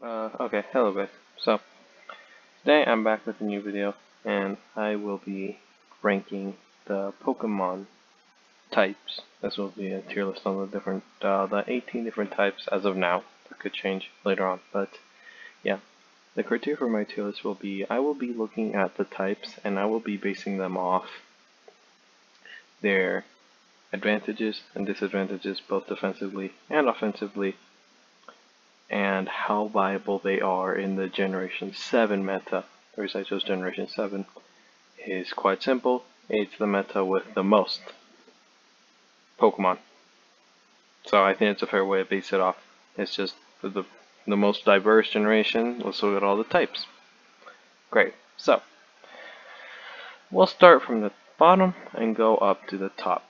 Okay, hello guys. So, today I'm back with a new video, and I will be ranking the Pokemon types. This will be a tier list on the 18 different types as of now. That could change later on, but yeah. The criteria for my tier list will be, I will be looking at the types, and I will be basing them off their advantages and disadvantages, both defensively and offensively, and how viable they are in the Generation 7 meta. The reason I chose Generation 7 is quite simple. It's the meta with the most Pokemon. So I think it's a fair way to base it off. It's just the most diverse generation. Let's look at all the types. Great. So we'll start from the bottom and go up to the top.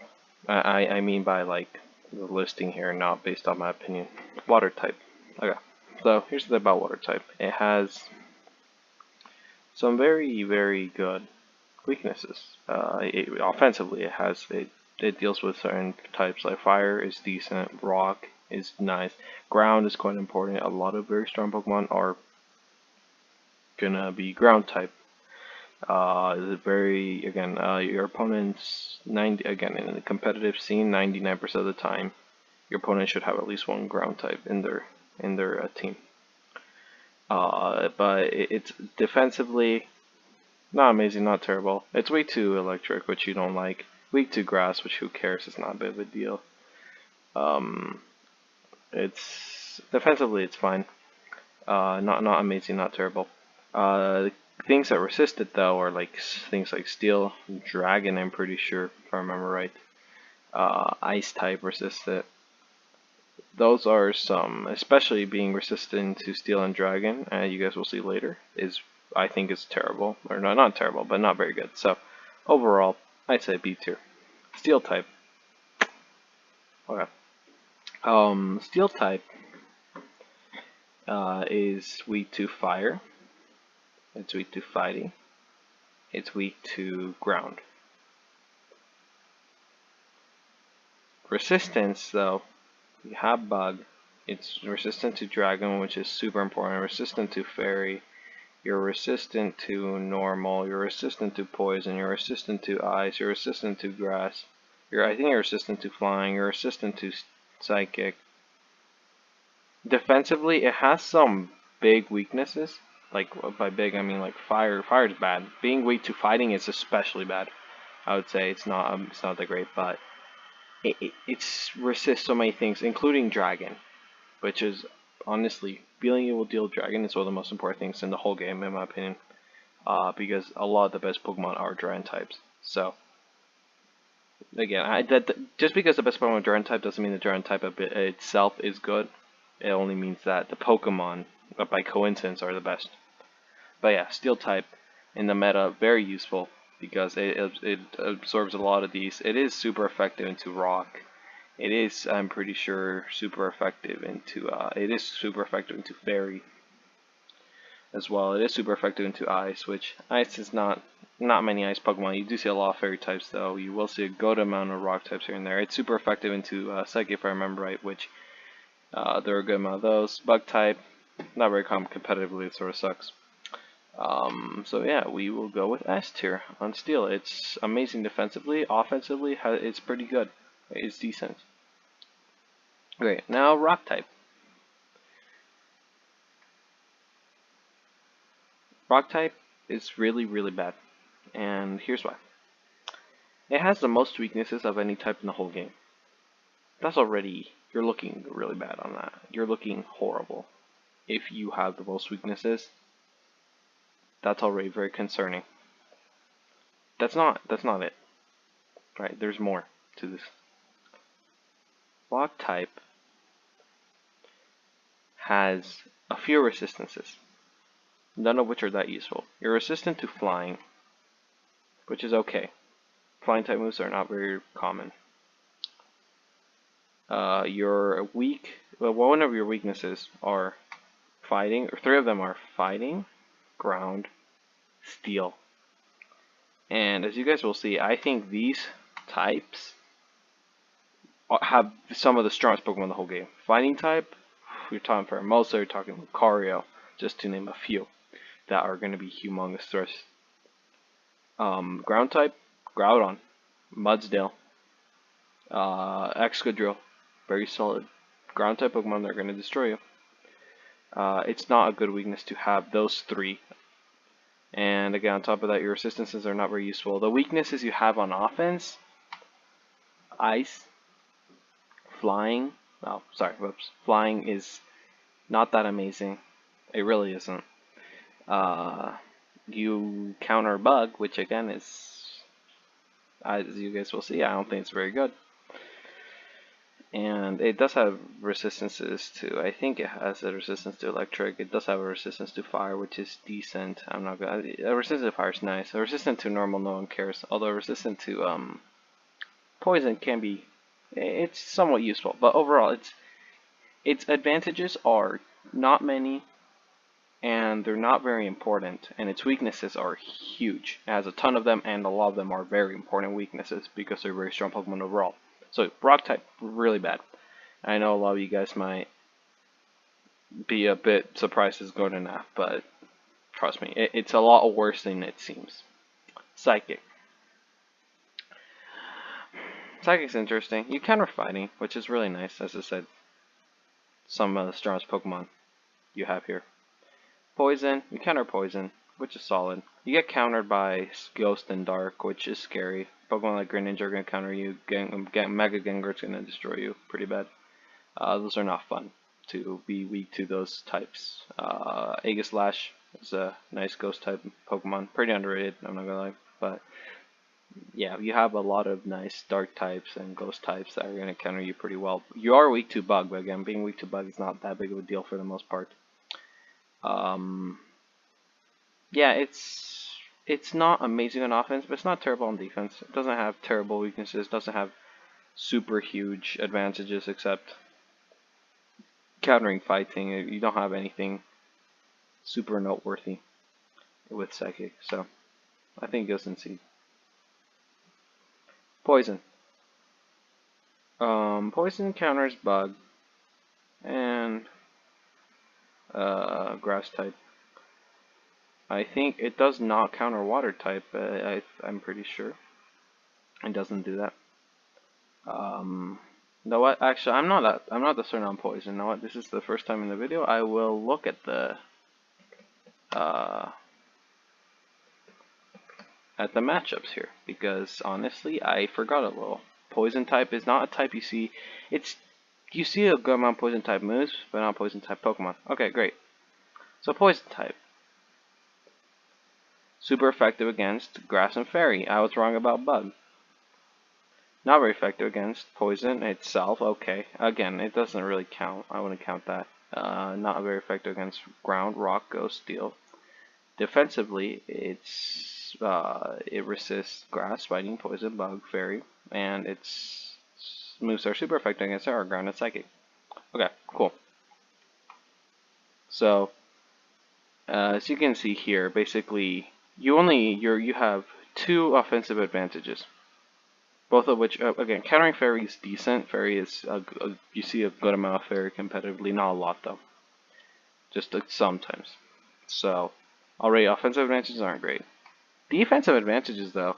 I mean by like the listing here, not based on my opinion. Water type. Okay. So here's the thing about water type. It has some very, very good weaknesses. Offensively, it deals with certain types like fire is decent, rock is nice, ground is quite important. A lot of very strong Pokemon are gonna be ground type. Your opponent's 90 again in the competitive scene, 99% of the time, your opponent should have at least one ground type in their team. But it's defensively not amazing, not terrible. It's weak to electric, which you don't like. Weak to grass, which who cares? It's not a big of a deal. It's defensively, it's fine. Not amazing, not terrible. Things that resist it though are like things like steel, dragon. I'm pretty sure if I remember right. Ice type resist it. Those are some, especially being resistant to steel and dragon. You guys will see later. I think is terrible, or no, not terrible, but not very good. So overall, I'd say B tier. Steel type. Okay. Steel type is weak to fire. It's weak to fighting. It's weak to ground. Resistance, though, you have bug. It's resistant to dragon, which is super important. Resistant to fairy. You're resistant to normal. You're resistant to poison. You're resistant to ice. You're resistant to grass. I think you're resistant to flying. You're resistant to psychic. Defensively, it has some big weaknesses. Like by big, I mean like fire. Fire is bad. Being weak to fighting is especially bad. I would say it's not that great, but it's resists so many things, including dragon, which is honestly being able to deal dragon is one of the most important things in the whole game, in my opinion. Because a lot of the best Pokemon are dragon types. So again, just because the best Pokemon are dragon type doesn't mean the dragon type itself is good. It only means that the Pokemon, by coincidence, are the best. But yeah, Steel type in the meta, very useful because it absorbs a lot of these. It is super effective into Rock. It is, I'm pretty sure, super effective into Fairy as well. It is super effective into Ice, which Ice is not many Ice Pokemon. You do see a lot of Fairy types though. You will see a good amount of Rock types here and there. It's super effective into Psychic if I remember right, which there are a good amount of those. Bug type, not very common competitively, it sort of sucks. So yeah, we will go with S tier on Steel. It's amazing defensively. Offensively, it's pretty good. It's decent. Great. Now Rock type. Rock type is really, really bad. And here's why. It has the most weaknesses of any type in the whole game. That's already, you're looking really bad on that. You're looking horrible. If you have the most weaknesses, that's already very concerning. That's not it. Right, there's more to this. Rock type has a few resistances, none of which are that useful. You're resistant to flying, which is okay. Flying type moves are not very common. You're weak. Well, one of your weaknesses are fighting, or three of them are fighting, ground, steel. And as you guys will see, I think these types have some of the strongest Pokemon in the whole game. Fighting type, you're talking for Hermosa, you're talking Lucario, just to name a few that are going to be humongous threats. Ground type, Groudon, Mudsdale, Excadrill, very solid. Ground type Pokemon that are going to destroy you. It's not a good weakness to have those three. And again, on top of that, your resistances are not very useful. The weaknesses you have on offense, Ice, Flying, Flying is not that amazing. It really isn't. You counter Bug, which again is, as you guys will see, I don't think it's very good. And it does have resistances to, I think it has a resistance to electric. It does have a resistance to fire, which is decent. I'm not gonna, a resistance to fire is nice. A resistant to normal, no one cares. Although resistant to poison can be, it's somewhat useful. But overall, its advantages are not many, and they're not very important. And its weaknesses are huge. It has a ton of them, and a lot of them are very important weaknesses because they're very strong Pokemon overall. So rock type, really bad. I know a lot of you guys might be a bit surprised it's going enough, but trust me, it's a lot worse than it seems. Psychic. Psychic's interesting. You counter fighting, which is really nice, as I said. Some of the strongest Pokemon you have here. Poison, you counter poison, which is solid. You get countered by Ghost and Dark, which is scary. Pokemon like Franinja are going to counter you. Mega Gengar's going to destroy you pretty bad. Those are not fun to be weak to those types. Aegislash is a nice ghost type Pokemon. Pretty underrated, I'm not going to lie. But yeah, you have a lot of nice dark types and ghost types that are going to counter you pretty well. You are weak to Bug, but again, being weak to Bug is not that big of a deal for the most part. Yeah, it's not amazing on offense, but it's not terrible on defense. It doesn't have terrible weaknesses, doesn't have super huge advantages except countering fighting. You don't have anything super noteworthy with Psychic, so I think it goes in C. Poison. Poison counters Bug and Grass type. I think it does not counter Water type. I'm pretty sure it doesn't do that. No, what? Actually, I'm not that certain on poison. You know what? This is the first time in the video. I will look at the matchups here because honestly, I forgot a little. Poison type is not a type you see. You see a good amount of poison type moves, but not poison type Pokemon. Okay, great. So poison type, super effective against Grass and Fairy. I was wrong about Bug. Not very effective against poison itself. Okay, again, it doesn't really count. I wouldn't count that. Not very effective against ground, rock, ghost, steel. Defensively, it resists grass, fighting, poison, bug, fairy, and its moves are super effective against our ground and psychic. Okay, cool. So, as you can see here, basically, you have two offensive advantages. Both of which, again, countering Fairy is decent. Fairy is, you see a good amount of Fairy competitively, not a lot though. Just sometimes. So, already offensive advantages aren't great. Defensive advantages though,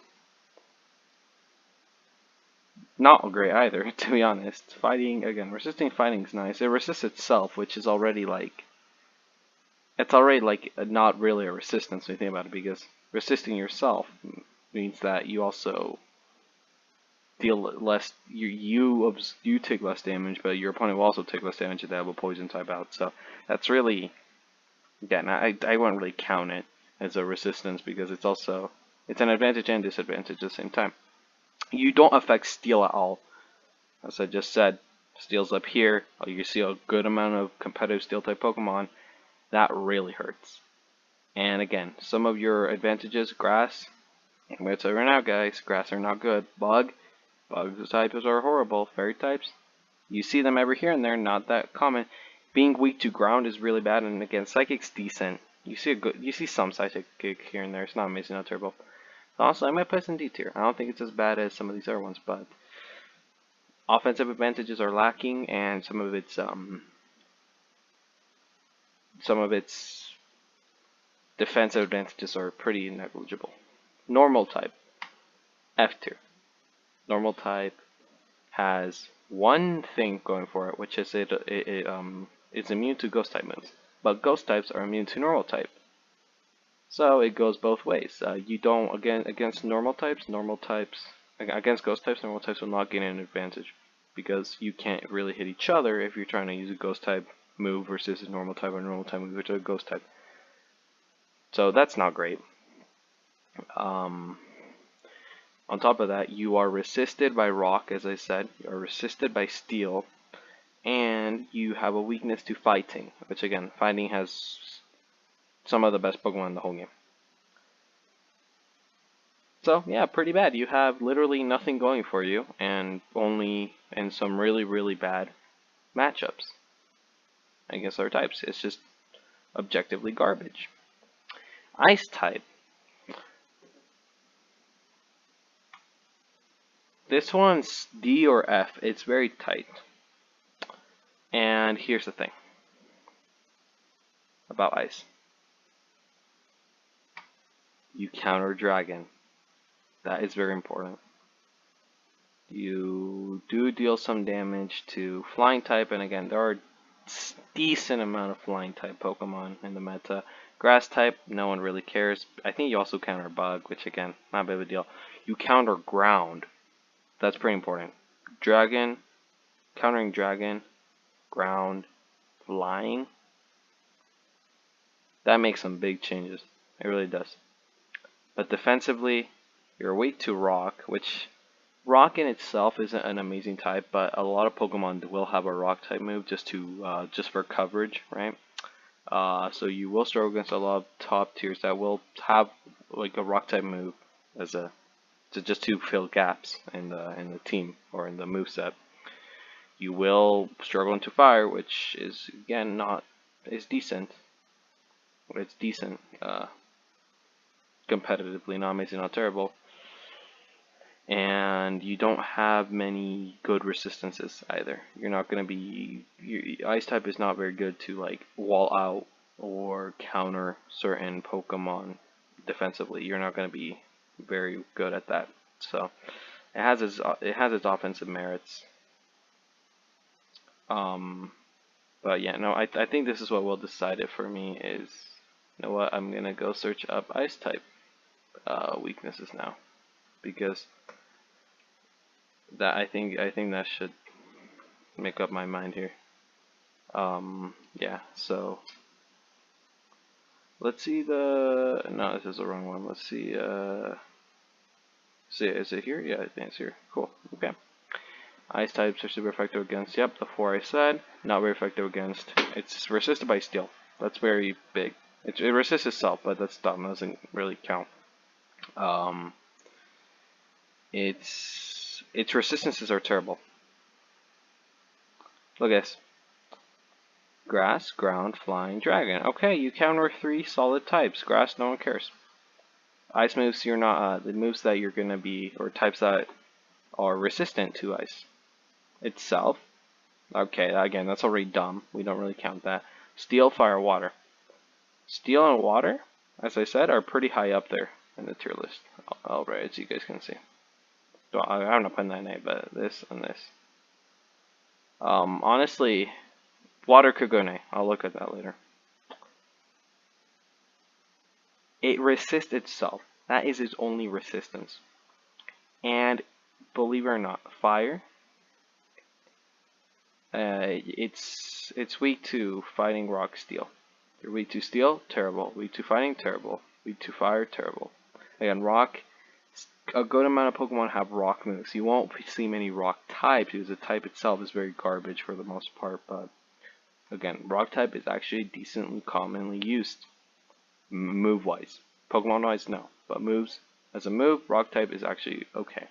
not great either, to be honest. Fighting, again, resisting fighting is nice. It resists itself, which is already like, it's already like not really a resistance when you think about it, because resisting yourself means that you also deal less, you take less damage, but your opponent will also take less damage if they have a poison type out. So that's really, again, I wouldn't really count it as a resistance because it's an advantage and disadvantage at the same time. You don't affect steel at all. As I just said, steel's up here. You see a good amount of competitive steel type Pokemon. That really hurts. And again, some of your advantages, grass. I'm going to tell you right now, guys, grass are not good. Bug types are horrible. Fairy types, you see them every here and there, not that common. Being weak to ground is really bad, and again, psychic's decent. You see some psychic here and there. It's not amazing, not terrible. Honestly, I might put it in D tier. I don't think it's as bad as some of these other ones, but offensive advantages are lacking, and some of its some of its defensive advantages are pretty negligible. Normal type, F tier. Normal type has one thing going for it, which is it's immune to ghost type moves. But ghost types are immune to normal type. So it goes both ways. You don't against against ghost types, normal types will not gain an advantage because you can't really hit each other if you're trying to use a ghost type move versus a normal type or normal type move versus a ghost type. So that's not great. On top of that, you are resisted by rock, as I said. You are resisted by steel, and you have a weakness to fighting, which again, fighting has some of the best Pokemon in the whole game. So yeah, pretty bad. You have literally nothing going for you, and only in some really bad matchups against other types. It's just objectively garbage. Ice type. This one's D or F. It's very tight. And here's the thing about ice. You counter dragon. That is very important. You do deal some damage to flying type, and again, there are a decent amount of flying type Pokemon in the meta. Grass type, no one really cares. I think you also counter bug, which again, not a big of a deal. You counter ground. That's pretty important. Dragon, countering dragon, ground, flying. That makes some big changes. It really does. But defensively, you're weak to rock, which rock in itself isn't an amazing type, but a lot of Pokemon will have a rock type move just for coverage, right? So you will struggle against a lot of top tiers that will have like a rock type move as just to fill gaps in the team or in the moveset. You will struggle into fire, which is again is decent. It's decent competitively, not amazing, not terrible. And you don't have many good resistances either. You're not going to be ice type is not very good to like wall out or counter certain Pokemon defensively. You're not going to be very good at that. So it has its offensive merits. But yeah, no, I think this is what will decide it for me is, you know what, I'm gonna go search up ice type weaknesses now, because that I think that should make up my mind here. Yeah, so let's see no, this is the wrong one. Let's see, is it here? Yeah, I think it's here. Cool, okay. Ice types are super effective against, yep, the 4 I said. Not very effective against, it's resisted by steel. That's very big. It resists itself, but that's dumb, it doesn't really count. Its resistances are terrible. Look at this. Grass, ground, flying, dragon. Okay, you counter 3 solid types. Grass, no one cares. Ice moves, you're not, the moves that you're gonna be, or types that are resistant to ice itself. Okay, again, that's already dumb. We don't really count that. Steel, fire, water. Steel and water, as I said, are pretty high up there in the tier list. I'll write it so you guys can see. So I'm not putting that in A, but this and this. Honestly, water could go in A. I'll look at that later. It resists itself. That is its only resistance. And believe it or not, fire. It's weak to fighting rock, steel. You're weak to steel, terrible. Weak to fighting, terrible. Weak to fire, terrible. Again, rock. A good amount of Pokemon have rock moves. You won't see many rock types because the type itself is very garbage for the most part. But again, rock type is actually decently commonly used move-wise. Pokemon-wise, no. But moves, as a move, rock type is actually okay.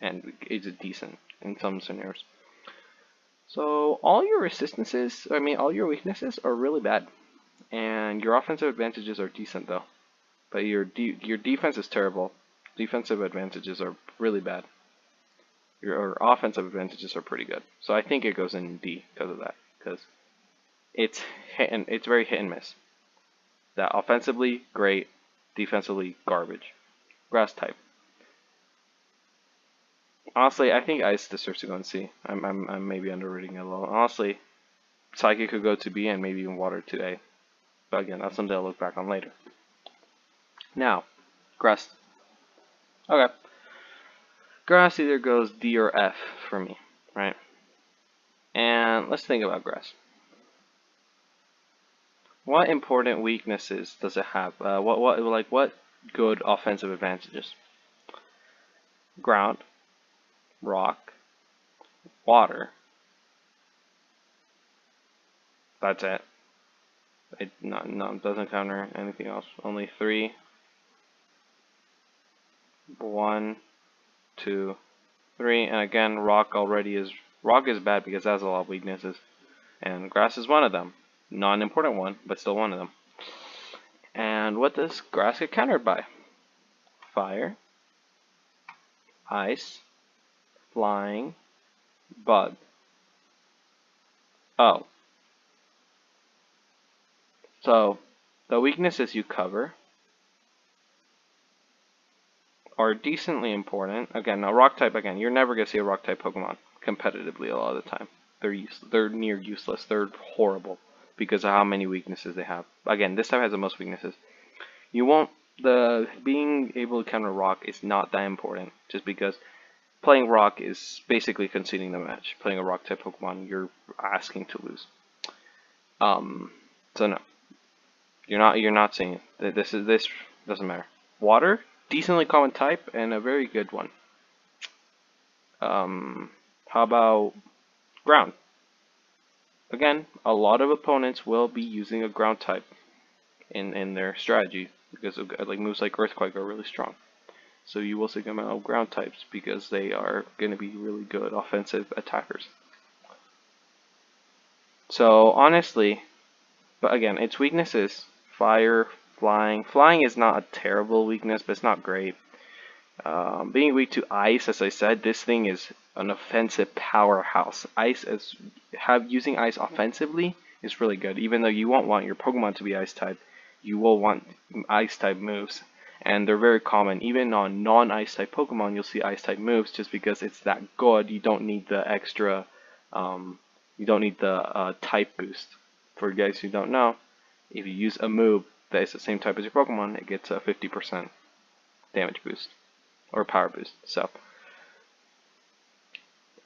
And it's decent in some scenarios. So all your all your weaknesses are really bad. And your offensive advantages are decent though. But your defense is terrible. Defensive advantages are really bad. Your offensive advantages are pretty good. So I think it goes in D because of that. Because it's it's very hit and miss. That offensively great, defensively garbage. Grass type. Honestly, I think Ice deserves to go in C. I'm maybe underrating it a little. Honestly, Psychic could go to B and maybe even Water to A. But again, that's something I'll look back on later. Now, Grass. Okay. Grass either goes D or F for me, right? And let's think about Grass. What important weaknesses does it have? What good offensive advantages? Ground, rock, water. That's it. It doesn't counter anything else. Only 3. 1, 2, 3, and again, rock is bad because it has a lot of weaknesses, and grass is one of them. Not an important one, but still one of them. And what does grass get countered by? Fire, ice, flying, bug. Oh. So, the weaknesses you cover are decently important. Again, a rock type, you're never going to see a rock type Pokemon competitively a lot of the time. They're near useless. They're horrible because of how many weaknesses they have. Again, this type has the most weaknesses. Being able to counter rock is not that important, just because playing rock is basically conceding the match. Playing a rock type Pokemon, you're asking to lose. So no, you're not seeing it. This doesn't matter. Water, decently common type and a very good one. How about ground? Again, a lot of opponents will be using a ground type in their strategy because moves like Earthquake are really strong. So you will see them out ground types because they are going to be really good offensive attackers. So honestly, but again, its weaknesses: fire, flying. Flying is not a terrible weakness, but it's not great. Being weak to ice, as I said, this thing is an offensive powerhouse. Using ice offensively is really good. Even though you won't want your Pokemon to be ice type, you will want ice type moves, and they're very common. Even on non-ice type Pokemon, you'll see ice type moves just because it's that good. You don't need the extra. You don't need the type boost. For you guys who don't know, if you use a move that is the same type as your Pokemon, it gets a 50% damage boost or power boost. So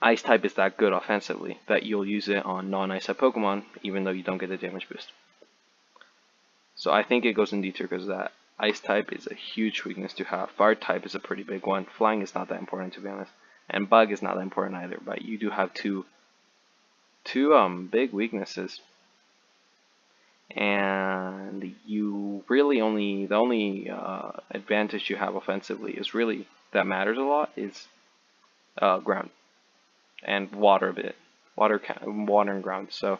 ice type is that good offensively that you'll use it on non-ice type Pokemon even though you don't get the damage boost. So I think it goes in D tier because of that. Ice type is a huge weakness to have. Fire type is a pretty big one. Flying is not that important, to be honest, and bug is not that important either. But you do have two big weaknesses, and you really the only advantage you have offensively is really that matters a lot is ground and water a bit, water and ground. So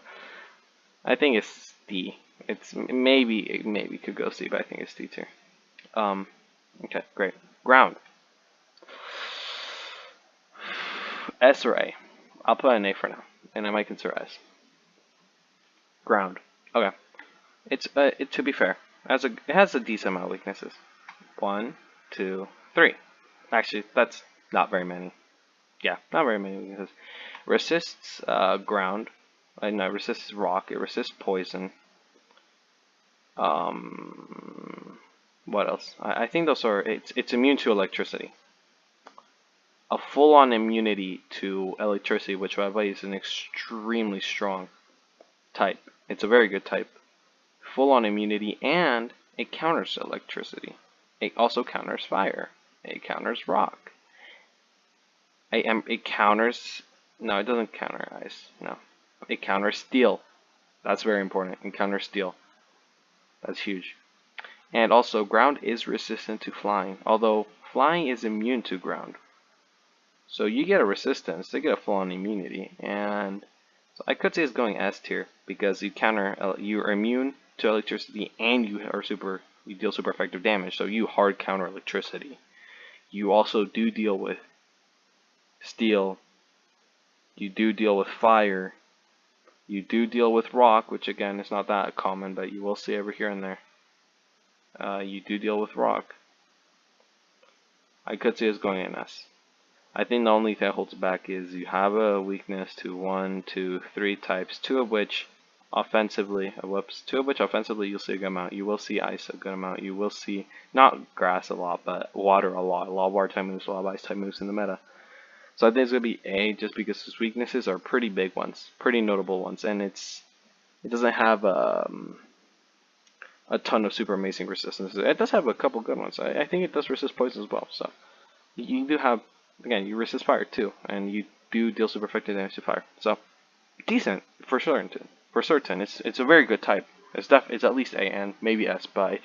I think it's D. It maybe could go C, but I think it's D tier. Okay, great. Ground. S or A? I'll put an A for now, and I might consider S. Ground. Okay. To be fair, it has a decent amount of weaknesses. 1, 2, 3. Actually, that's not very many. Yeah, not very many weaknesses. Resists ground. No, it resists rock. It resists poison. What else? I think those are. It's immune to electricity. A full-on immunity to electricity, which by the way is an extremely strong type. It's a very good type. Full-on immunity, and it counters electricity. It also counters fire. It counters rock. It counters. No, it doesn't counter ice. No, it counters steel. That's very important. It counters steel. That's huge. And also, ground is resistant to flying, although flying is immune to ground. So you get a resistance, they get a full-on immunity, and so I could say it's going S tier because you're immune to electricity and you deal super effective damage. So you hard counter electricity. You also do deal with steel. You do deal with fire. You do deal with rock, which again is not that common, but you will see every here and there. You do deal with rock. I could see us going in S. I think the only thing that holds back is you have a weakness to 1, 2, 3 types, two of which offensively you'll see a good amount. You will see ice a good amount. You will see not grass a lot, but water a lot. A lot of water type moves, a lot of ice type moves in the meta. So I think it's gonna be A, just because his weaknesses are pretty big ones, pretty notable ones, and it doesn't have a ton of super amazing resistances. It does have a couple good ones. I think it does resist poison as well. So you do have, again, you resist fire too, and you do deal super effective damage to fire. So decent for certain. For certain, it's a very good type. It's at least A and maybe S, but I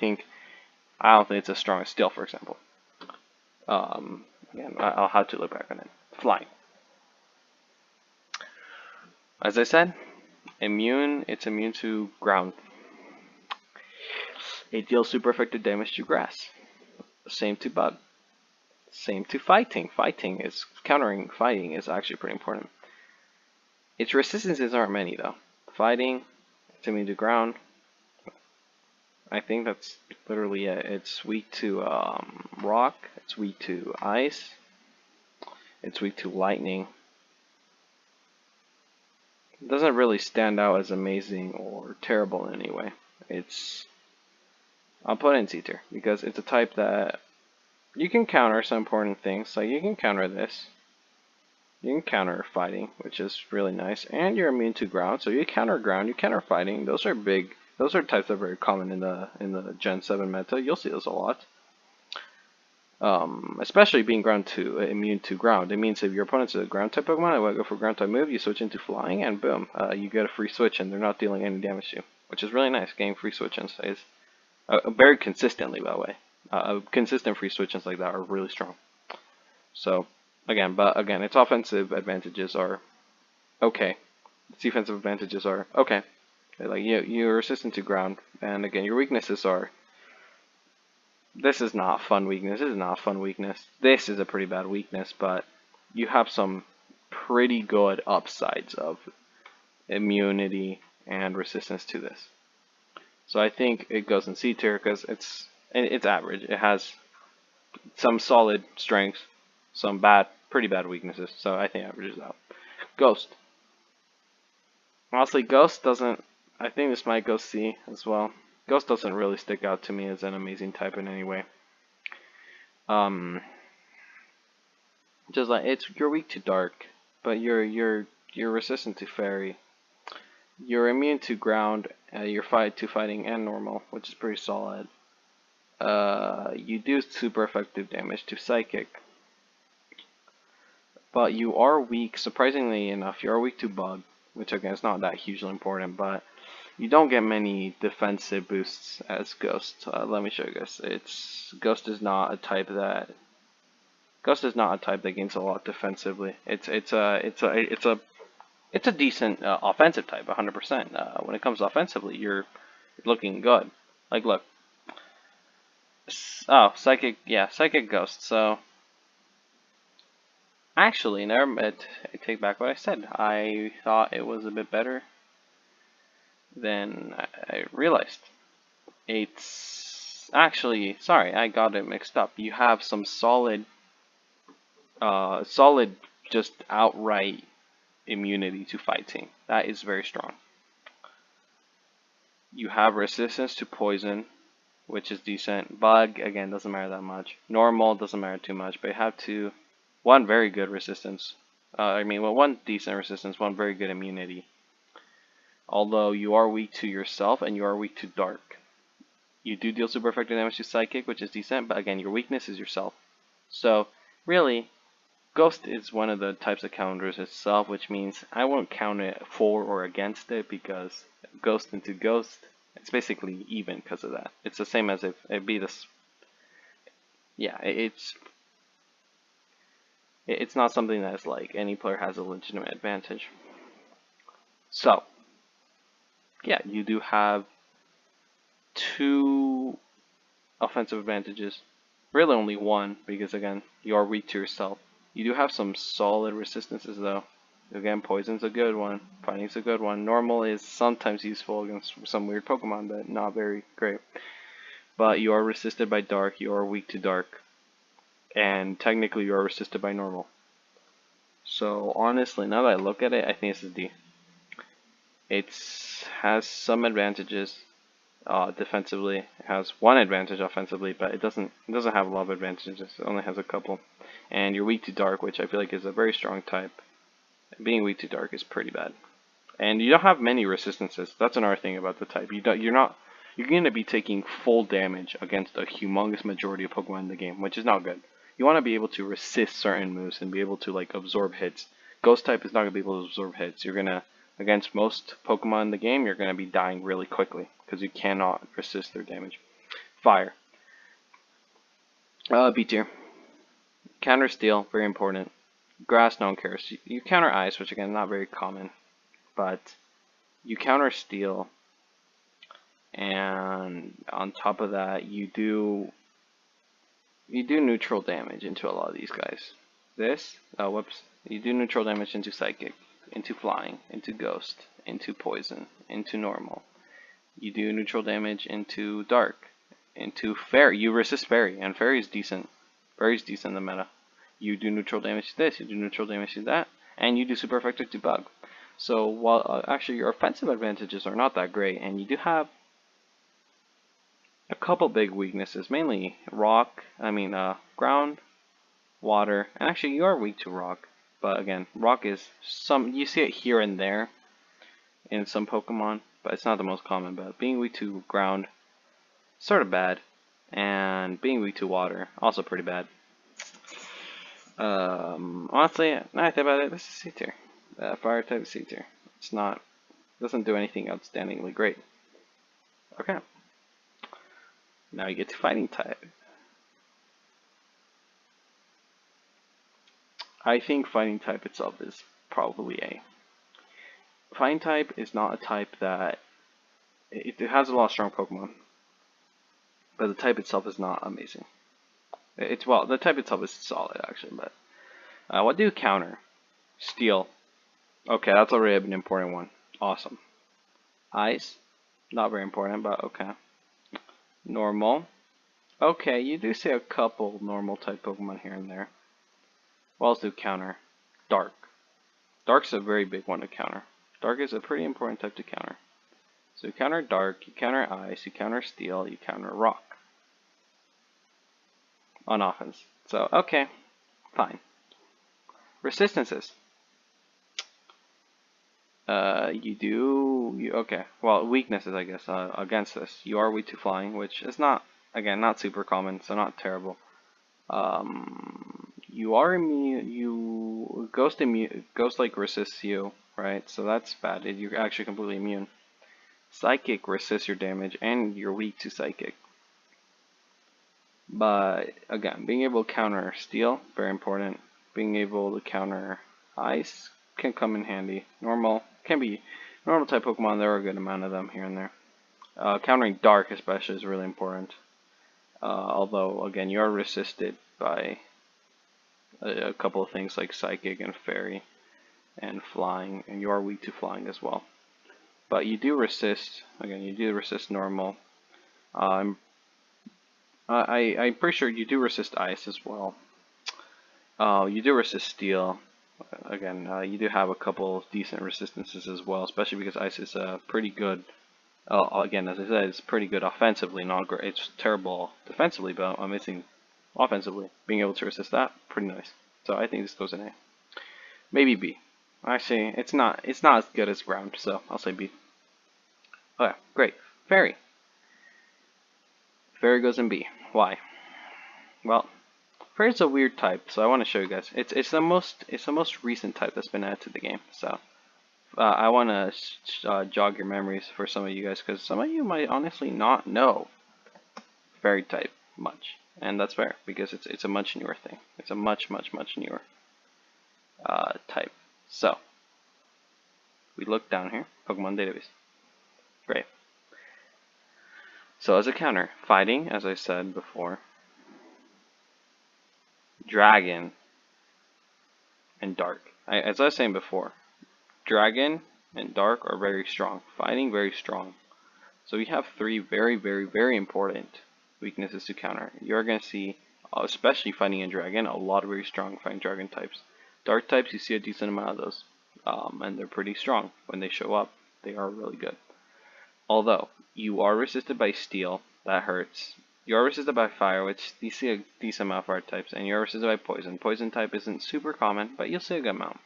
don't think it's as strong as Steel, for example. Again, I'll have to look back on it. Flying. As I said, it's immune to ground. It deals super effective damage to grass. Same to bug. Same to fighting. Countering fighting is actually pretty important. Its resistances aren't many though. Fighting, it's immune to ground. I think that's literally it. It's weak to rock. It's weak to ice. It's weak to lightning. It doesn't really stand out as amazing or terrible in any way. I'll put it in C tier because it's a type that you can counter some important things. Like you can counter this. You can counter fighting, which is really nice, and you're immune to ground. So you counter ground, you counter fighting. Those are big. Those are types that are very common in the Gen 7 meta. You'll see those a lot. Especially being immune to ground. It means if your opponent's a ground type Pokemon, I want to go for ground type move, you switch into flying, and boom, you get a free switch, and they're not dealing any damage to you, which is really nice. Getting free switch-ins is very consistently, by the way. Consistent free switch-ins like that are really strong. So again, its offensive advantages are okay. Its defensive advantages are okay. Like you're resistant to ground, and again, your weaknesses are. This is not fun weakness. This is not a fun weakness. This is a pretty bad weakness, but you have some pretty good upsides of immunity and resistance to this. So I think it goes in C tier because it's average. It has some solid strengths, some pretty bad weaknesses. So I think it averages out. Ghost. Honestly, Ghost doesn't. I think this might go C as well. Ghost doesn't really stick out to me as an amazing type in any way. Just like you're weak to dark, but you're resistant to fairy. You're immune to ground. You're fighting and normal, which is pretty solid. You do super effective damage to psychic, but you are weak. Surprisingly enough, you are weak to bug, which again is not that hugely important, but you don't get many defensive boosts as Ghost. Let me show you guys. Ghost is not a type that gains a lot defensively. It's a decent offensive type, 100%. When it comes to offensively, you're looking good. Like look. Oh, psychic Ghost. So actually, I take back what I said. I thought it was a bit better. Then I realized it's actually, sorry, I got it mixed up. You have some solid just outright immunity to fighting. That is very strong. You have resistance to poison, which is decent. Bug, again, doesn't matter that much. Normal doesn't matter too much, but you have one very good resistance. One decent resistance, one very good immunity. Although you are weak to yourself and you are weak to dark. You do deal super effective damage to psychic, which is decent, but again, your weakness is yourself. So, really, Ghost is one of the types of counters itself, which means I won't count it for or against it because Ghost into Ghost, it's basically even because of that. It's the same as if it'd be this. Yeah, it's not something that's like any player has a legitimate advantage. So, yeah, you do have 2 offensive advantages. Really only 1, because again, you are weak to yourself. You do have some solid resistances though. Again, poison's a good one. Fighting's a good one. Normal is sometimes useful against some weird Pokemon, but not very great. But you are resisted by dark, you are weak to dark. And technically you are resisted by normal. So honestly, now that I look at it, I think it's a D. It has some advantages defensively. It has one advantage offensively, but it doesn't have a lot of advantages. It only has a couple. And you're weak to dark, which I feel like is a very strong type. Being weak to dark is pretty bad. And you don't have many resistances. That's another thing about the type. You're going to be taking full damage against a humongous majority of Pokemon in the game, which is not good. You want to be able to resist certain moves and be able to like absorb hits. Ghost type is not going to be able to absorb hits. You're going to, against most Pokemon in the game, you're going to be dying really quickly because you cannot resist their damage. Fire. B tier. Counter Steel, very important. Grass, no one cares. You counter Ice, which again, not very common. But you counter Steel. And on top of that, you do neutral damage into a lot of these guys. You do neutral damage into Psychic, into Flying, into Ghost, into Poison, into Normal. You do neutral damage into Dark, into Fairy. You resist Fairy, and Fairy is decent. Fairy's decent in the meta. You do neutral damage to this, you do neutral damage to that, and you do super effective to Bug. So while actually your offensive advantages are not that great, and you do have a couple big weaknesses, mainly ground, water, and actually you are weak to rock. But again, rock is you see it here and there in some Pokemon, but it's not the most common. But being weak to ground, sort of bad, and being weak to water, also pretty bad. Honestly, now I think about it, this is C tier. Fire type C tier. Doesn't do anything outstandingly great. Okay. Now you get to fighting type. I think fighting type itself is probably A. Fighting type is not a type that it has a lot of strong Pokemon, but the type itself is not amazing. The type itself is solid actually, but what do you counter? Steel. Okay, that's already an important one. Awesome. Ice. Not very important, but okay. Normal. Okay, you do see a couple normal type Pokemon here and there. What else do you counter? Dark. Dark's a very big one to counter. Dark is a pretty important type to counter. So you counter Dark, you counter Ice, you counter Steel, you counter Rock. On offense. So, okay. Fine. Resistances. Okay. Well, weaknesses, I guess, against this. You are weak to Flying, which is not super common, so not terrible. You are immune, Ghost like resists you, right? So that's bad. You're actually completely immune. Psychic resists your damage, and you're weak to Psychic. But again, being able to counter Steel, very important. Being able to counter Ice can come in handy. Normal type Pokemon, there are a good amount of them here and there. Countering Dark especially is really important. Although again, you are resisted by a couple of things like Psychic and Fairy and Flying, and you are weak to Flying as well. But you do resist, Normal. I'm pretty sure you do resist Ice as well. You do resist Steel. Again, you do have a couple of decent resistances as well, especially because Ice is pretty good. Again, as I said, it's pretty good offensively, not great. It's terrible defensively, but I'm missing offensively. Being able to resist that, pretty nice. So I think this goes in A. Maybe B. Actually, it's not as good as ground, so I'll say B. Okay, great. Fairy. Fairy goes in B. Why? Well, Fairy's a weird type, so I want to show you guys. It's the most recent type that's been added to the game. So I want to jog your memories for some of you guys, because some of you might honestly not know Fairy type much, and that's fair because it's a much newer thing. It's a much newer type. So we look down here, Pokemon database. Great. So as a counter, fighting, as I said before, Dragon, and Dark. as I was saying before, Dragon and Dark are very strong. Fighting, very strong. So we have three very, very, very important weaknesses to counter. You're going to see, especially Fighting and Dragon, a lot of very strong Fighting Dragon types. Dark types, you see a decent amount of those. And they're pretty strong. When they show up, they are really good. Although, you are resisted by Steel, that hurts. You are resisted by Fire, which you see a decent amount of Fire types, and you are resisted by Poison. Poison type isn't super common, but you'll see a good amount.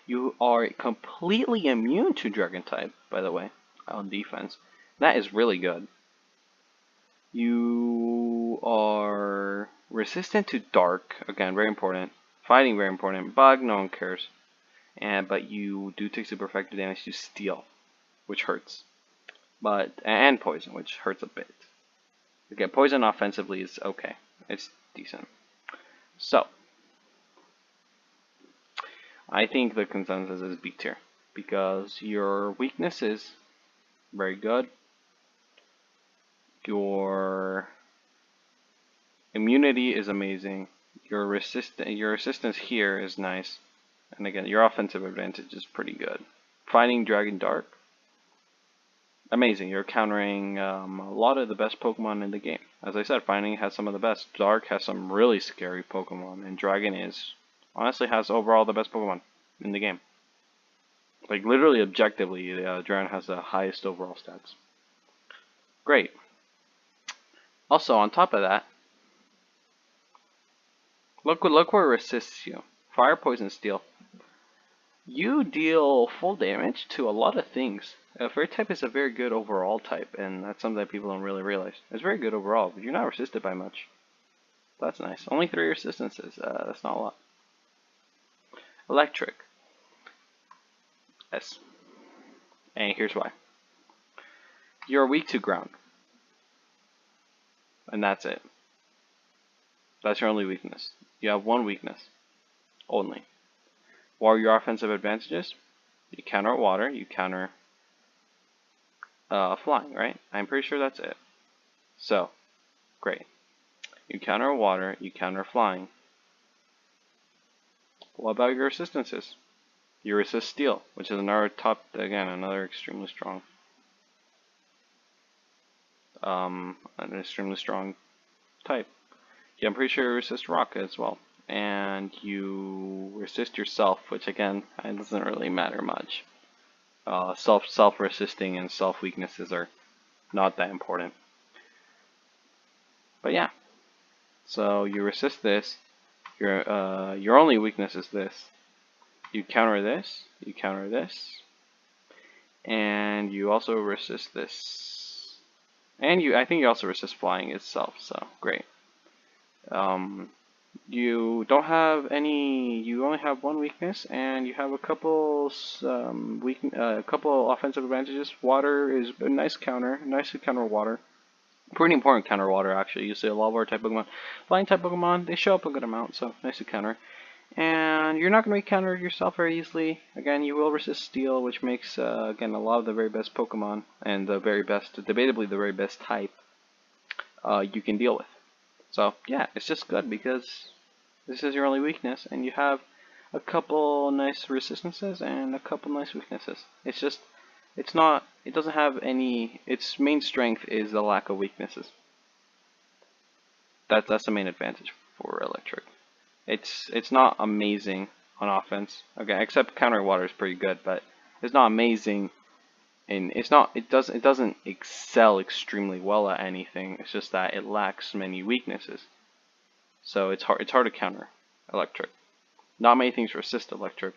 You are completely immune to Dragon type, by the way, on defense. That is really good. You are resistant to Dark, again, very important. Fighting, very important. Bug, no one cares. But you do take super effective damage to Steel, which hurts. And Poison, which hurts a bit. Again, Poison offensively is okay. It's decent. So, I think the consensus is B tier. Because your weakness is very good. Your immunity is amazing. Your resistance here is nice. And again, your offensive advantage is pretty good. Fighting Dragon Dark, amazing. You're countering a lot of the best Pokemon in the game. As I said, Fighting has some of the best. Dark has some really scary Pokemon, and Dragon honestly has overall the best Pokemon in the game. Like literally, objectively, Dragon has the highest overall stats. Great. Also, on top of that, look where it resists you. Fire, Poison, Steel. You deal full damage to a lot of things. Fairy type is a very good overall type, and that's something that people don't really realize. It's very good overall, but you're not resisted by much. That's nice. Only 3 resistances. That's not a lot. Electric. S. And here's why. You're weak to ground. And that's it. That's your only weakness. You have one weakness. Only. What are your offensive advantages? You counter water, you counter flying, right? I'm pretty sure that's it. So, great. You counter water, you counter flying. What about your resistances? You resist steel, which is another extremely strong. An extremely strong type. Yeah, I'm pretty sure you resist rock as well. And you resist yourself, which again, it doesn't really matter much. Self-resisting and self-weaknesses are not that important. But yeah, so you resist this. Your only weakness is this. You counter this, and you also resist this. And I think you also resist flying itself, so great. You don't have any. You only have one weakness, and you have a couple couple offensive advantages. Water is a nice to counter water. Pretty important counter water actually. You see a lot of water type Pokemon, flying type Pokemon. They show up a good amount, so nice to counter. And you're not going to be countered yourself very easily. Again, you will resist Steel, which makes again a lot of the very best Pokemon and debatably the very best type you can deal with. So yeah, it's just good because this is your only weakness, and you have a couple nice resistances and a couple nice weaknesses. It doesn't have any. Its main strength is the lack of weaknesses. That's the main advantage for Electric. It's not amazing on offense. Okay, except counter water is pretty good, but it's not amazing. And it doesn't excel extremely well at anything. It's just that it lacks many weaknesses. So it's hard to counter Electric. Not many things resist Electric.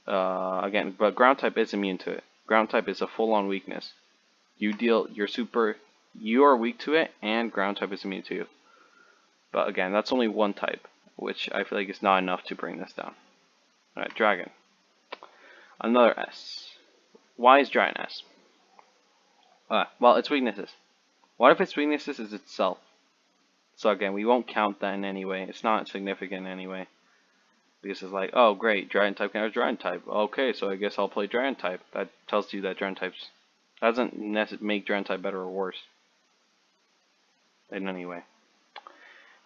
Again, but ground type is immune to it. Ground type is a full-on weakness. You are weak to it, and ground type is immune to you. But again, that's only one type, which I feel like is not enough to bring this down. Alright, Dragon. Another S. Why is Dragon S? Well, its weaknesses. What if its weaknesses is itself? So again, we won't count that in any way. It's not significant in any way. Because it's like, oh great, Dragon type counters Dragon type. Okay, so I guess I'll play Dragon type. That tells you that Dragon types doesn't necessarily make Dragon type better or worse in any way.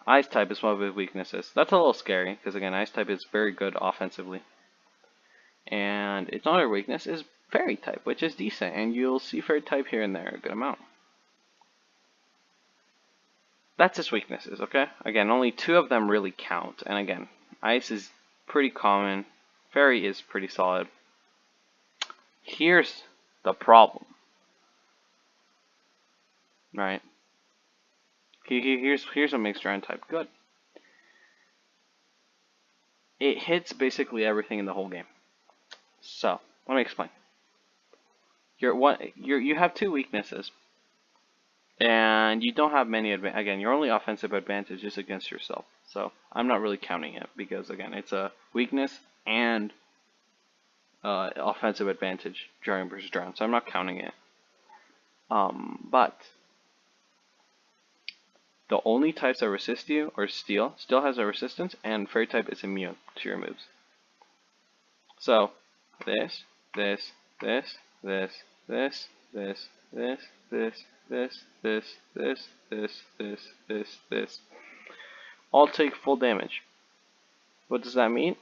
Ice type is one of his weaknesses. That's a little scary, because again, Ice type is very good offensively. And its other weakness is Fairy type, which is decent, and you'll see Fairy type here and there a good amount. That's its weaknesses, okay? Again, only 2 of them really count, and again, Ice is pretty common, Fairy is pretty solid. Here's the problem, right? Here's what makes Dragon type good. It hits basically everything in the whole game. So, let me explain. You have 2 weaknesses, and you don't have many again, your only offensive advantage is against yourself. So, I'm not really counting it, because again, it's a weakness and offensive advantage, Dragon versus Dragon, so I'm not counting it. But the only types that resist you are Steel. Steel has a resistance, and Fairy type is immune to your moves. So, this, this, this, this, this, this, this, this, this, this, this, this, all take full damage. What does that mean?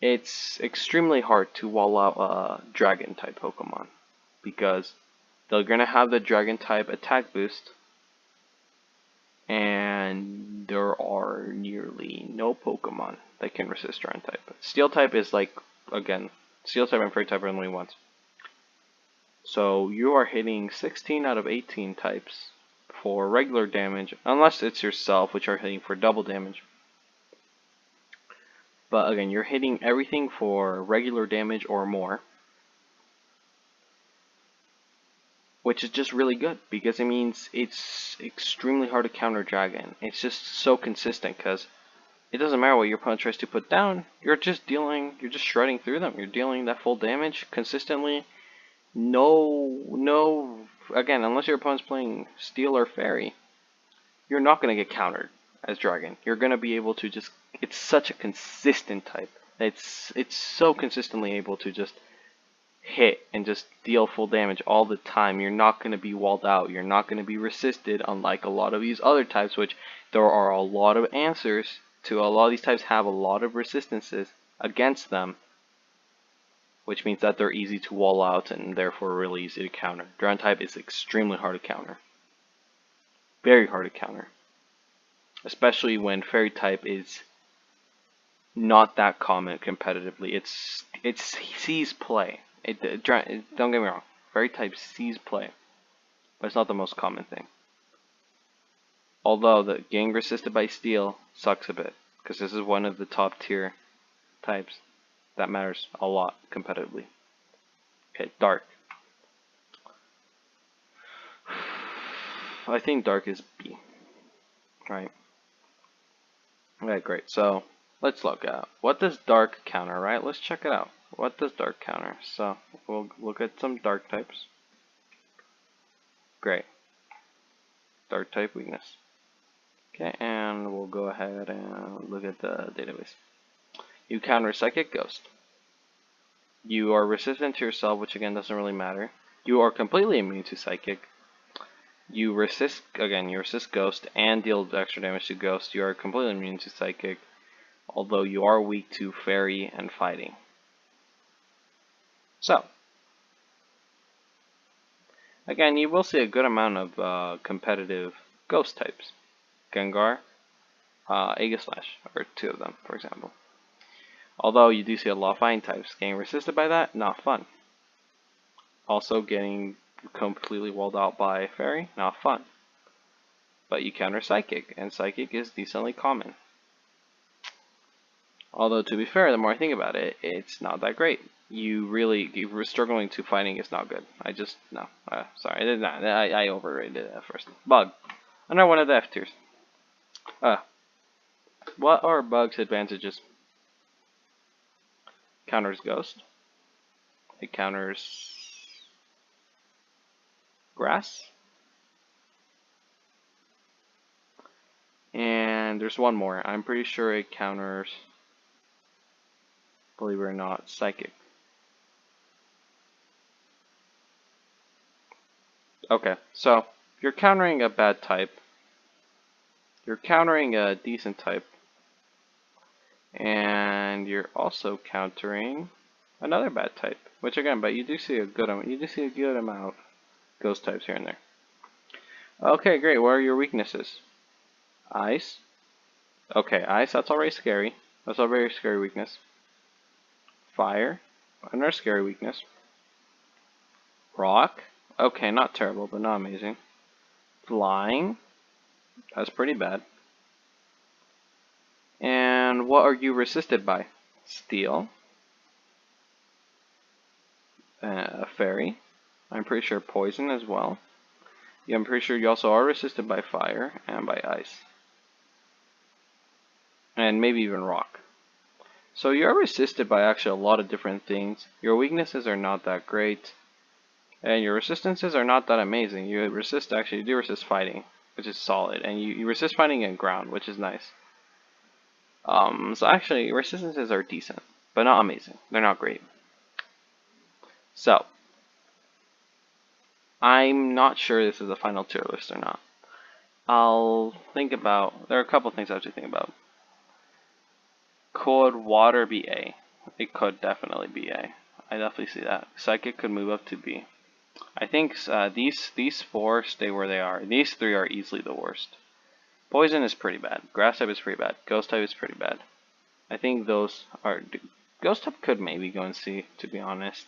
It's extremely hard to wall out a Dragon type Pokemon, because they're gonna have the Dragon type attack boost, and there are nearly no Pokemon that can resist Dragon type. Steel type is like, again, Steel type and Fairy type are only once. So you are hitting 16 out of 18 types for regular damage, unless it's yourself, which are hitting for double damage. But again, you're hitting everything for regular damage or more, which is just really good, because it means it's extremely hard to counter Dragon. It's just so consistent, because it doesn't matter what your opponent tries to put down, you're just shredding through them. You're dealing that full damage consistently. Again, unless your opponent's playing Steel or Fairy, you're not going to get countered as Dragon. You're going to be able to just, it's such a consistent type. It's so consistently able to just hit and just deal full damage all the time. You're not going to be walled out. You're not going to be resisted, unlike a lot of these other types, which there are a lot of answers to. A lot of these types have a lot of resistances against them, which means that they're easy to wall out and therefore really easy to counter. Dragon type is extremely hard to counter. Very hard to counter. Especially when Fairy type is not that common competitively. It sees play. Don't get me wrong, Fairy type sees play, but it's not the most common thing. Although the getting resisted by Steel sucks a bit, because this is one of the top tier types that matters a lot competitively. Okay, Dark. I think Dark is B. Right. Okay, great. So let's look at what does Dark counter, right? Let's check it out. What does Dark counter? So we'll look at some Dark types. Great. Dark type weakness. Okay, and we'll go ahead and look at the database. You counter Psychic Ghost. You are resistant to yourself, which again doesn't really matter. You are completely immune to Psychic. You resist Ghost and deal extra damage to Ghost. You are completely immune to Psychic, although you are weak to Fairy and Fighting. So, again, you will see a good amount of competitive Ghost types. Gengar, Aegislash, or 2 of them, for example. Although you do see a lot of Fighting types. Getting resisted by that, not fun. Also getting completely walled out by Fairy, not fun. But you counter Psychic, and Psychic is decently common. Although, to be fair, the more I think about it, it's not that great. You were struggling to Fighting is not good. Sorry, I did not. I overrated it at first. Bug. Another one of the F tiers. What are Bug's advantages? Counters Ghost. It counters Grass. And there's one more. I'm pretty sure it counters, believe it or not, Psychic. Okay, so if you're countering a bad type, You're countering a decent type, and you're also countering another bad type. Which again, but you do see a good amount. You do see a good amount of ghost types here and there. Okay, great. What are your weaknesses? Ice. Okay, ice. That's already scary. That's a very scary weakness. Fire. Another scary weakness. Rock. Okay, not terrible, but not amazing. Flying. That's pretty bad. And what are you resisted by? Steel. A fairy. I'm pretty sure poison as well. Yeah, I'm pretty sure you also are resisted by fire and by ice. And maybe even rock. So you're resisted by actually a lot of different things. Your weaknesses are not that great. And your resistances are not that amazing. You do resist fighting, which is solid. And you resist fighting in ground, which is nice. So actually, resistances are decent, but not amazing. They're not great. So, I'm not sure this is a final tier list or not. There are a couple things I have to think about. Could water be A? It could definitely be A. I definitely see that. Psychic could move up to B. I think these four stay where they are. These three are easily the worst. Poison is pretty bad. Grass type is pretty bad. Ghost type is pretty bad. I think those are... Ghost type could maybe go and C, to be honest.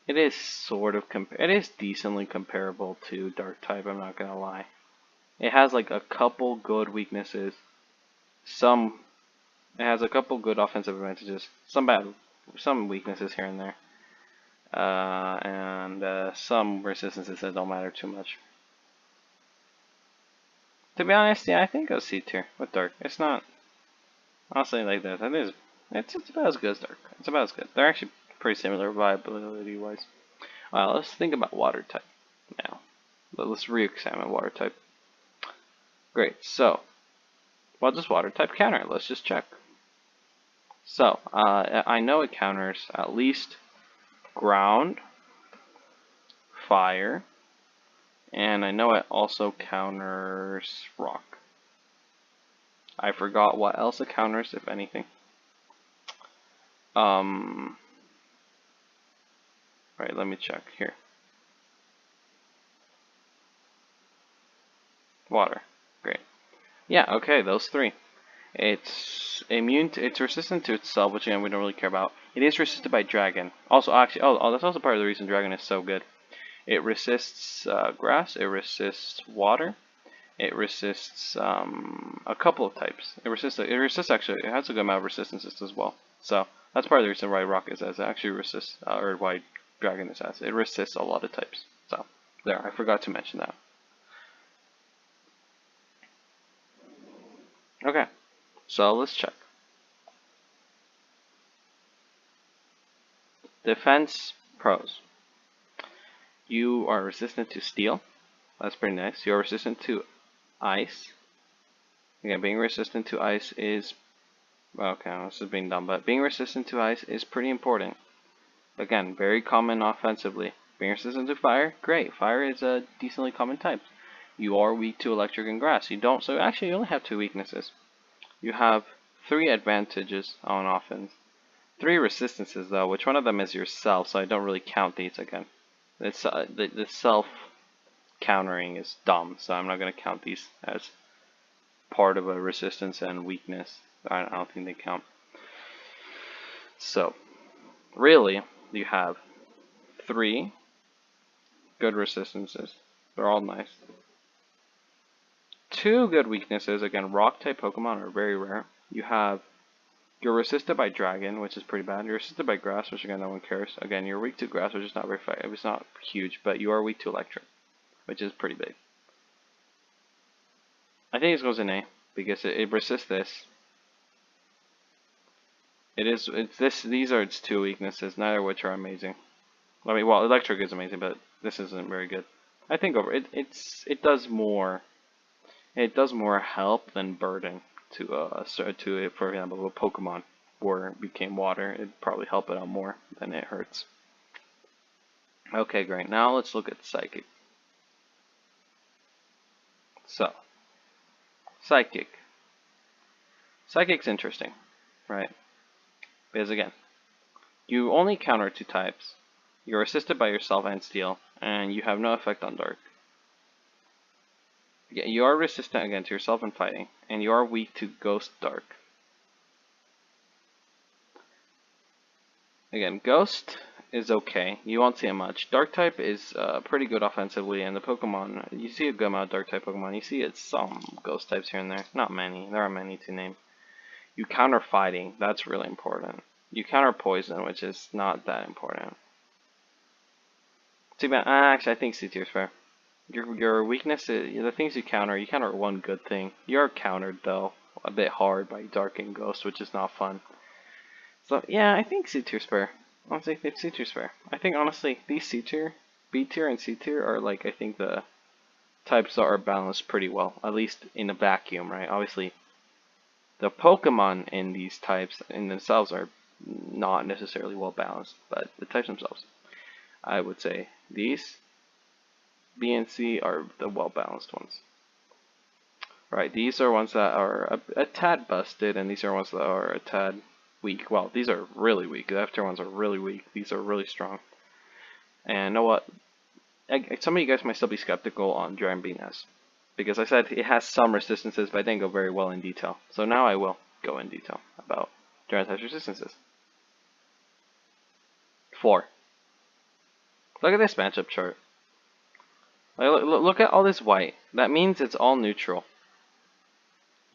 It is it is decently comparable to Dark type, I'm not gonna lie. It has like a couple good weaknesses. It has a couple good offensive advantages. Some weaknesses here and there. And some resistances that don't matter too much. To be honest, yeah, I think I'll C tier with Dark. It's not honestly like this. It's about as good as Dark. It's about as good. They're actually pretty similar viability wise. Let's think about Water type now. Let's re-examine Water type. Great. So, what does Water type counter? Let's just check. So, I know it counters at least ground, fire, and I know it also counters rock. I forgot what else it counters, if anything. Right, let me check here. Water. Great. Yeah, okay, those three. It's resistant to itself, which again we don't really care about. It is resisted by dragon. Also, actually, that's also part of the reason dragon is so good. It resists grass. It resists water. It resists a couple of types. It resists actually. It has a good amount of resistances as well. So that's part of the reason why rock is as it actually resists, or why dragon is as it resists a lot of types. So there, I forgot to mention that. Okay, so let's check. Defense pros. You are resistant to steel. That's pretty nice. You're resistant to ice. Again, being resistant to ice is... Okay, this is being dumb, but being resistant to ice is pretty important. Again, very common offensively. Being resistant to fire, great. Fire is a decently common type. You are weak to electric and grass. So actually you only have two weaknesses. You have 3 advantages on offense. 3 resistances though, which one of them is yourself, so I don't really count these again. It's the self countering is dumb, so I'm not going to count these as part of a resistance and weakness. I don't think they count. So, really, you have 3 good resistances. They're all nice. 2 good weaknesses. Again, rock type Pokemon are very rare. You're resisted by dragon, which is pretty bad. You're resisted by grass, which again no one cares. Again, you're weak to grass, which is not very it's not huge, but you are weak to electric, which is pretty big. I think this goes in A because it resists this. These are its 2 weaknesses, neither of which are amazing. I mean, well, electric is amazing, but this isn't very good. I think it does more help than burden to for example, a Pokemon where it became water. It'd probably help it out more than it hurts. Okay, great. Now let's look at Psychic. So, Psychic. Psychic's interesting, right? Because again, you only counter 2 types. You're assisted by yourself and Steel, and you have no effect on Dark. Yeah, you are resistant again to yourself and fighting, and you are weak to Ghost Dark. Again, Ghost is okay. You won't see it much. Dark type is pretty good offensively, and the Pokemon, you see a good amount of Dark type Pokemon. You see it's some Ghost types here and there. Not many. There aren't many to name. You counter fighting. That's really important. You counter poison, which is not that important. Too bad. Actually, I think C tier is fair. Your weakness is the things you counter. You counter one good thing. You're countered though a bit hard by Dark and Ghost, which is not fun. So yeah, I think C tier is fair. Honestly, I think C tier is fair. I think honestly these C tier, B tier, and C tier are like I think the types are balanced pretty well, at least in a vacuum, right? Obviously, the Pokemon in these types in themselves are not necessarily well balanced, but the types themselves, I would say these B and C are the well balanced ones. Right, these are ones that are a tad busted, and these are ones that are a tad weak. Well, these are really weak. The after ones are really weak. These are really strong. And you know what? Some of you guys might still be skeptical on Dragon Bean S, because I said it has some resistances, but I didn't go very well in detail. So now I will go in detail about Dragon type's resistances. 4. Look at this matchup chart. Look at all this white. That means it's all neutral.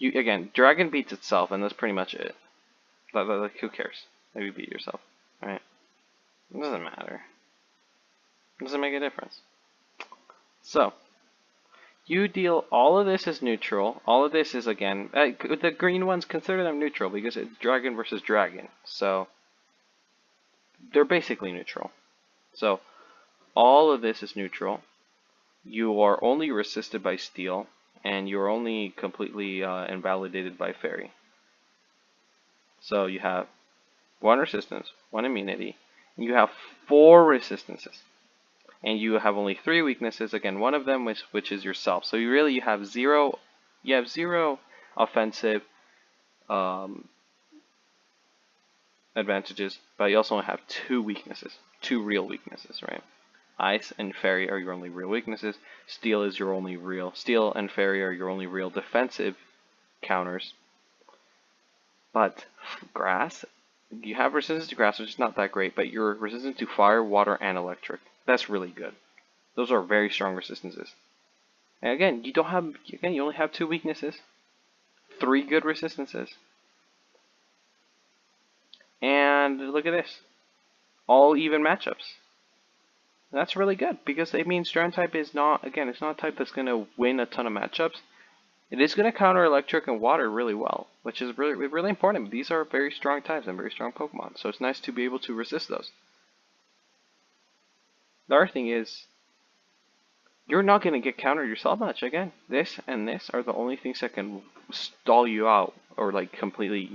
Again, Dragon beats itself, and that's pretty much it. Like, who cares? Maybe beat yourself, right? It doesn't matter. It doesn't make a difference. So, you deal all of this as neutral. All of this is, again, the green ones, consider them neutral because it's dragon versus dragon. So, they're basically neutral. So, all of this is neutral. You are only resisted by steel, and you're only completely invalidated by fairy. So, you have 1 resistance, 1 immunity, and you have 4 resistances. And you have only 3 weaknesses. Again, one of them which is yourself. So you have zero offensive advantages, but you also only have 2 weaknesses, 2 real weaknesses, right? Ice and Fairy are your only real weaknesses. Steel and Fairy are your only real defensive counters. But Grass, you have resistance to Grass, which is not that great, but you're resistant to Fire, Water, and Electric. That's really good. Those are very strong resistances. And again, you only have 2 weaknesses, 3 good resistances. And look at this. All even matchups. That's really good because it means Dragon type is not, again, it's not a type that's going to win a ton of matchups. It is going to counter Electric and Water really well, which is really important. These are very strong types and very strong Pokemon, so it's nice to be able to resist those. The other thing is, you're not going to get countered yourself much. Again, this and this are the only things that can stall you out or like completely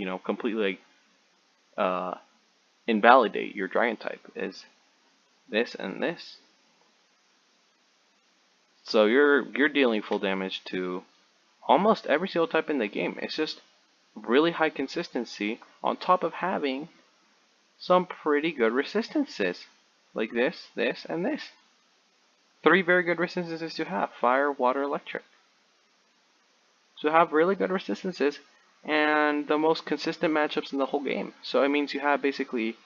invalidate your Dragon type is this and this. So you're dealing full damage to almost every single type in the game. It's just really high consistency on top of having some pretty good resistances like this, this, and this. 3 very good resistances to have: Fire, Water, Electric. So have really good resistances and the most consistent matchups in the whole game. So it means you have basically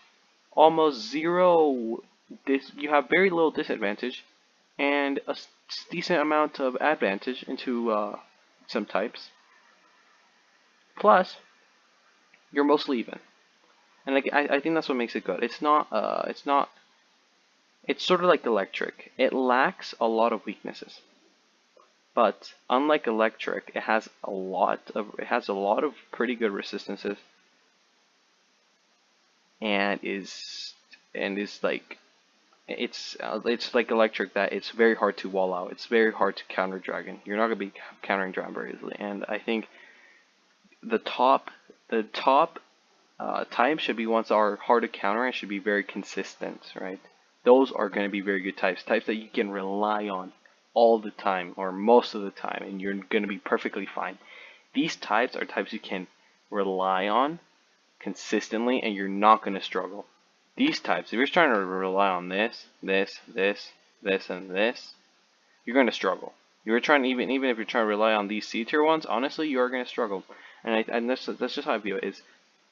almost zero, you have very little disadvantage and a decent amount of advantage into some types. Plus, you're mostly even. And like I think that's what makes it good. It's sort of like Electric. It lacks a lot of weaknesses. But unlike Electric, it has a lot of pretty good resistances, and is like it's like Electric, that it's very hard to wall out. It's very hard to counter Dragon. You're not gonna be countering Dragon very easily. And I think the top types should be ones that are hard to counter and should be very consistent, right? Those are going to be very good types that you can rely on all the time or most of the time, and you're going to be perfectly fine. These types are types you can rely on consistently, and you're not going to struggle. These types, if you're trying to rely on this, and this, you're going to struggle. You're trying even if you're trying to rely on these C tier ones, honestly, you are going to struggle. And that's just how I view it: is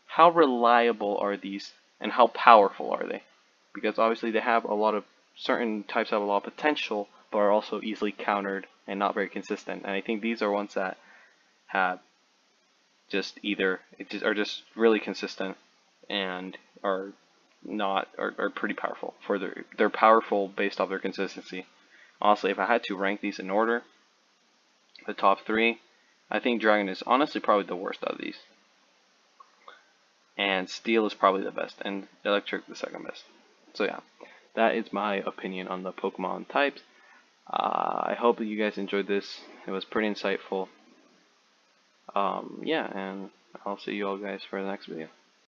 how reliable are these, and how powerful are they? Because obviously they have a lot of certain types have a lot of potential, but are also easily countered and not very consistent. And I think these are ones that have just are just really consistent and are not are pretty powerful for they're powerful based off their consistency. Honestly, if I had to rank these in order, the top three, I think Dragon is honestly probably the worst of these. And Steel is probably the best, and Electric the second best. So yeah, that is my opinion on the Pokemon types. I hope that you guys enjoyed this. It was pretty insightful. Yeah, and I'll see you all guys for the next video.